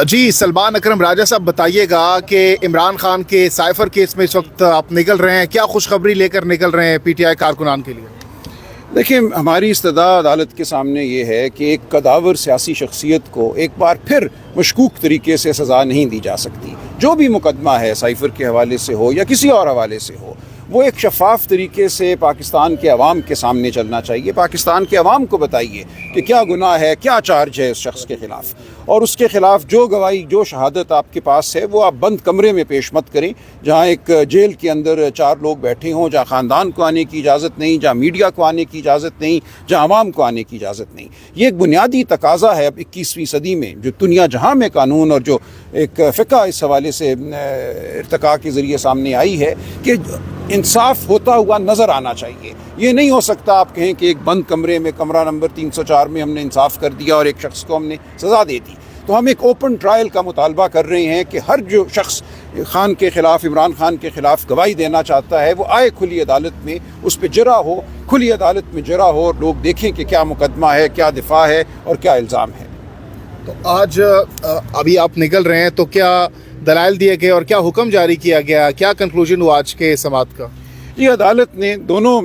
جی سلمان اکرم راجہ صاحب بتائیے گا کہ عمران خان کے سائفر کیس میں اس وقت آپ نکل رہے ہیں، کیا خوشخبری لے کر نکل رہے ہیں پی ٹی آئی کارکنان کے لیے؟ دیکھیں، ہماری استدعا عدالت کے سامنے یہ ہے کہ ایک قداور سیاسی شخصیت کو ایک بار پھر مشکوک طریقے سے سزا نہیں دی جا سکتی۔ جو بھی مقدمہ ہے سائفر کے حوالے سے ہو یا کسی اور حوالے سے ہو، وہ ایک شفاف طریقے سے پاکستان کے عوام کے سامنے چلنا چاہیے۔ پاکستان کے عوام کو بتائیے کہ کیا گناہ ہے، کیا چارج ہے اس شخص کے خلاف، اور اس کے خلاف جو گواہی، جو شہادت آپ کے پاس ہے وہ آپ بند کمرے میں پیش مت کریں، جہاں ایک جیل کے اندر 4 لوگ بیٹھے ہوں، جہاں خاندان کو آنے کی اجازت نہیں، جہاں میڈیا کو آنے کی اجازت نہیں، جہاں عوام کو آنے کی اجازت نہیں۔ یہ ایک بنیادی تقاضا ہے اب 21ویں صدی میں، جو دنیا جہاں میں قانون اور جو ایک فقہ اس حوالے سے ارتقاء کے ذریعے سامنے آئی ہے کہ انصاف ہوتا ہوا نظر آنا چاہیے۔ یہ نہیں ہو سکتا آپ کہیں کہ ایک بند کمرے میں، کمرہ نمبر 304 میں ہم نے انصاف کر دیا اور ایک شخص کو ہم نے سزا دے دی۔ تو ہم ایک اوپن ٹرائل کا مطالبہ کر رہے ہیں کہ ہر جو شخص خان کے خلاف، عمران خان کے خلاف گواہی دینا چاہتا ہے، وہ آئے کھلی عدالت میں، اس پہ جرا ہو، کھلی عدالت میں جرا ہو، اور لوگ دیکھیں کہ کیا مقدمہ ہے، کیا دفاع ہے اور کیا الزام ہے۔ تو آج ابھی آپ نکل رہے ہیں تو کیا دلائل دیے گئے اور کیا حکم جاری کیا گیا، کیا کنکلوژن ہوا آج کے سماعت کا؟ یہ عدالت نے، دونوں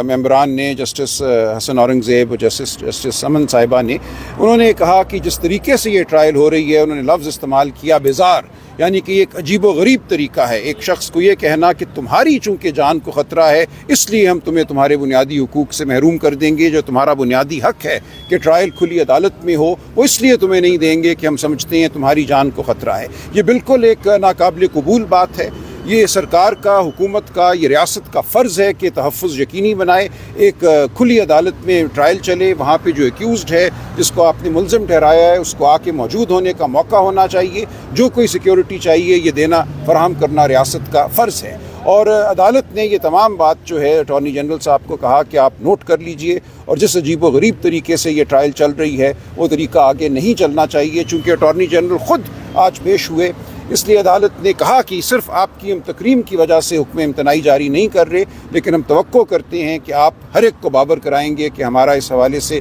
ممبران نے، جسٹس حسن اورنگ زیب اور جسٹس امن صاحبہ نے، انہوں نے کہا کہ جس طریقے سے یہ ٹرائل ہو رہی ہے، انہوں نے لفظ استعمال کیا بیزار، یعنی کہ یہ ایک عجیب و غریب طریقہ ہے ایک شخص کو یہ کہنا کہ تمہاری چونکہ جان کو خطرہ ہے اس لیے ہم تمہیں تمہارے بنیادی حقوق سے محروم کر دیں گے۔ جو تمہارا بنیادی حق ہے کہ ٹرائل کھلی عدالت میں ہو، وہ اس لیے تمہیں نہیں دیں گے کہ ہم سمجھتے ہیں تمہاری جان کو خطرہ ہے۔ یہ بالکل ایک ناقابل قبول بات ہے۔ یہ سرکار کا، حکومت کا، یہ ریاست کا فرض ہے کہ تحفظ یقینی بنائے، ایک کھلی عدالت میں ٹرائل چلے، وہاں پہ جو ایکیوزڈ ہے، جس کو آپ نے ملزم ٹھہرایا ہے، اس کو آ کے موجود ہونے کا موقع ہونا چاہیے۔ جو کوئی سیکیورٹی چاہیے یہ دینا، فراہم کرنا ریاست کا فرض ہے۔ اور عدالت نے یہ تمام بات جو ہے اٹارنی جنرل صاحب کو کہا کہ آپ نوٹ کر لیجئے، اور جس عجیب و غریب طریقے سے یہ ٹرائل چل رہی ہے وہ طریقہ آگے نہیں چلنا چاہیے، چونکہ اٹارنی جنرل خود آج پیش ہوئے۔ اس لیے عدالت نے کہا کہ صرف آپ کی تکریم کی وجہ سے حکم امتناعی جاری نہیں کر رہے، لیکن ہم توقع کرتے ہیں کہ آپ ہر ایک کو بابر کرائیں گے کہ ہمارا اس حوالے سے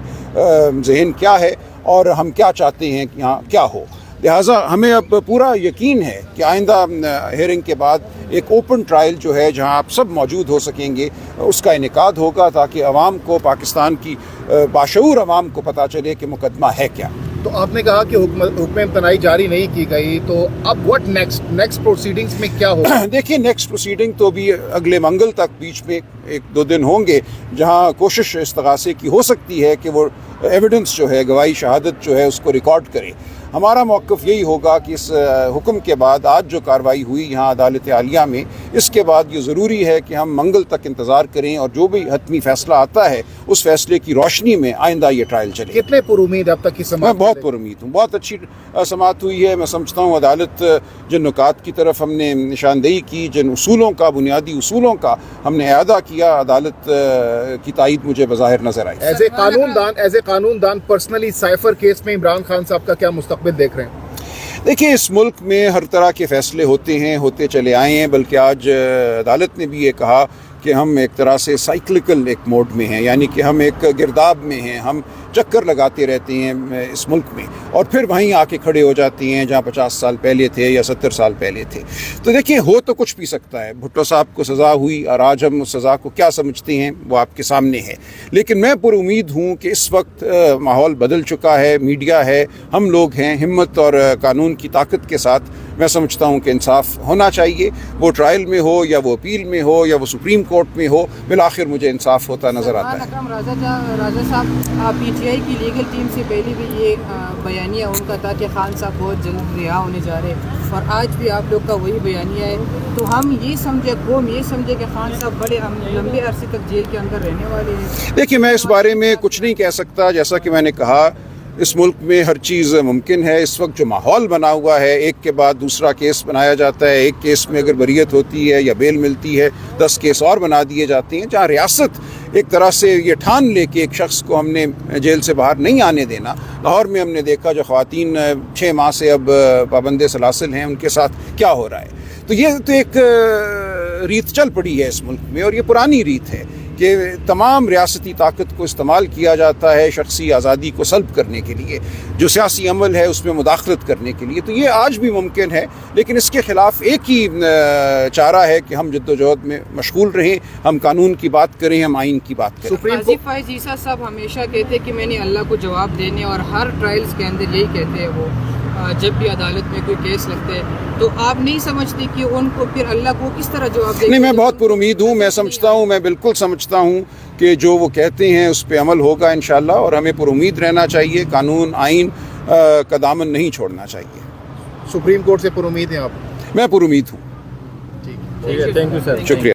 ذہن کیا ہے اور ہم کیا چاہتے ہیں کہ یہاں کیا ہو۔ لہٰذا ہمیں اب پورا یقین ہے کہ آئندہ ہیئرنگ کے بعد ایک اوپن ٹرائل جو ہے، جہاں آپ سب موجود ہو سکیں گے، اس کا انعقاد ہوگا، تاکہ عوام کو، پاکستان کی باشعور عوام کو پتہ چلے کہ مقدمہ ہے کیا۔ تو آپ نے کہا کہ حکم امتناعی جاری نہیں کی گئی، تو اب واٹ نیکسٹ پروسیڈنگز میں کیا ہوگا؟ دیکھیں، نیکسٹ پروسیڈنگ تو بھی اگلے منگل تک، بیچ میں 1-2 دن ہوں گے، جہاں کوشش استغاثے کی ہو سکتی ہے کہ وہ ایویڈنس جو ہے، گواہی شہادت جو ہے، اس کو ریکارڈ کرے۔ ہمارا موقف یہی ہوگا کہ اس حکم کے بعد آج جو کارروائی ہوئی یہاں عدالت عالیہ میں، اس کے بعد یہ ضروری ہے کہ ہم منگل تک انتظار کریں، اور جو بھی حتمی فیصلہ آتا ہے اس فیصلے کی روشنی میں آئندہ یہ ٹرائل چلے۔ کتنے پر امید اب تک کی سماعت؟ میں بہت پر امید ہوں، بہت اچھی سماعت ہوئی ہے۔ میں سمجھتا ہوں عدالت جن نکات کی طرف ہم نے نشاندہی کی، جن اصولوں کا، بنیادی اصولوں کا ہم نے اعادہ کیا، عدالت کی تائید مجھے بظاہر نظر آئی۔ ایز اے قانون دان پرسنلی سائفر کیس میں عمران خان صاحب کا کیا مستقبل دیکھ رہے ہیں؟ دیکھیں، اس ملک میں ہر طرح کے فیصلے ہوتے ہیں، ہوتے چلے آئے ہیں، بلکہ آج عدالت نے بھی یہ کہا کہ ہم ایک طرح سے سائیکلکل ایک موڈ میں ہیں، یعنی کہ ہم ایک گرداب میں ہیں، ہم چکر لگاتے رہتے ہیں اس ملک میں، اور پھر وہیں آ کے کھڑے ہو جاتے ہیں جہاں 50 سال پہلے تھے یا 70 سال پہلے تھے۔ تو دیکھیں، ہو تو کچھ بھی سکتا ہے۔ بھٹو صاحب کو سزا ہوئی، اور آج ہم اس سزا کو کیا سمجھتے ہیں وہ آپ کے سامنے ہے، لیکن میں پر امید ہوں کہ اس وقت ماحول بدل چکا ہے، میڈیا ہے، ہم لوگ ہیں، ہمت اور قانون کی طاقت کے ساتھ میں سمجھتا ہوں کہ انصاف ہونا چاہیے، وہ ٹرائل میں ہو یا وہ اپیل میں ہو یا وہ سپریم کورٹ میں ہو، بالآخر مجھے انصاف ہوتا نظر آتا ہے۔ اکرم راجہ صاحب، پی ٹی آئی کی لیگل ٹیم سے پہلے بھی یہ بیانیہ ان کا تھا کہ خان صاحب بہت جلد رہا ہونے جا رہے ہیں، اور آج بھی آپ لوگ کا وہی بیانیہ ہے، تو ہم یہ سمجھے، قوم یہ سمجھے کہ خان صاحب بڑے لمبے عرصے تک جیل کے اندر رہنے والے ہیں۔ دیکھیے، میں اس بارے میں کچھ نہیں کہہ سکتا۔ جیسا کہ میں نے کہا، اس ملک میں ہر چیز ممکن ہے۔ اس وقت جو ماحول بنا ہوا ہے، ایک کے بعد دوسرا کیس بنایا جاتا ہے، ایک کیس میں اگر بریت ہوتی ہے یا بیل ملتی ہے، 10 کیس اور بنا دیے جاتے ہیں، جہاں ریاست ایک طرح سے یہ ٹھان لے کہ ایک شخص کو ہم نے جیل سے باہر نہیں آنے دینا۔ لاہور میں ہم نے دیکھا جو خواتین 6 ماہ سے اب پابند سلاسل ہیں، ان کے ساتھ کیا ہو رہا ہے۔ تو یہ تو ایک ریت چل پڑی ہے اس ملک میں، اور یہ پرانی ریت ہے۔ کہ تمام ریاستی طاقت کو استعمال کیا جاتا ہے شخصی آزادی کو سلب کرنے کے لیے، جو سیاسی عمل ہے اس میں مداخلت کرنے کے لیے، تو یہ آج بھی ممکن ہے، لیکن اس کے خلاف ایک ہی چارہ ہے کہ ہم جد و جہد میں مشغول رہیں، ہم قانون کی بات کریں، ہم آئین کی بات کریں۔ قاضی فائز عیسیٰ صاحب ہمیشہ کہتے ہیں کہ میں نے اللہ کو جواب دینے، اور ہر ٹرائلز کے اندر یہی کہتے ہیں وہ جب بھی عدالت میں کوئی کیس لگتا ہے، تو آپ نہیں سمجھتے کہ ان کو پھر اللہ کو کس طرح جواب دیں؟ نہیں، میں بہت پر امید ہوں، میں سمجھتا ہوں، میں بالکل سمجھتا ہوں کہ جو وہ کہتے ہیں اس پہ عمل ہوگا انشاءاللہ، اور ہمیں پر امید رہنا چاہیے، قانون آئین کا دامن نہیں چھوڑنا چاہیے۔ سپریم کورٹ سے پر امید ہیں آپ؟ میں پر امید ہوں۔ ٹھیک ہے، تھینک یو سر۔ شکریہ۔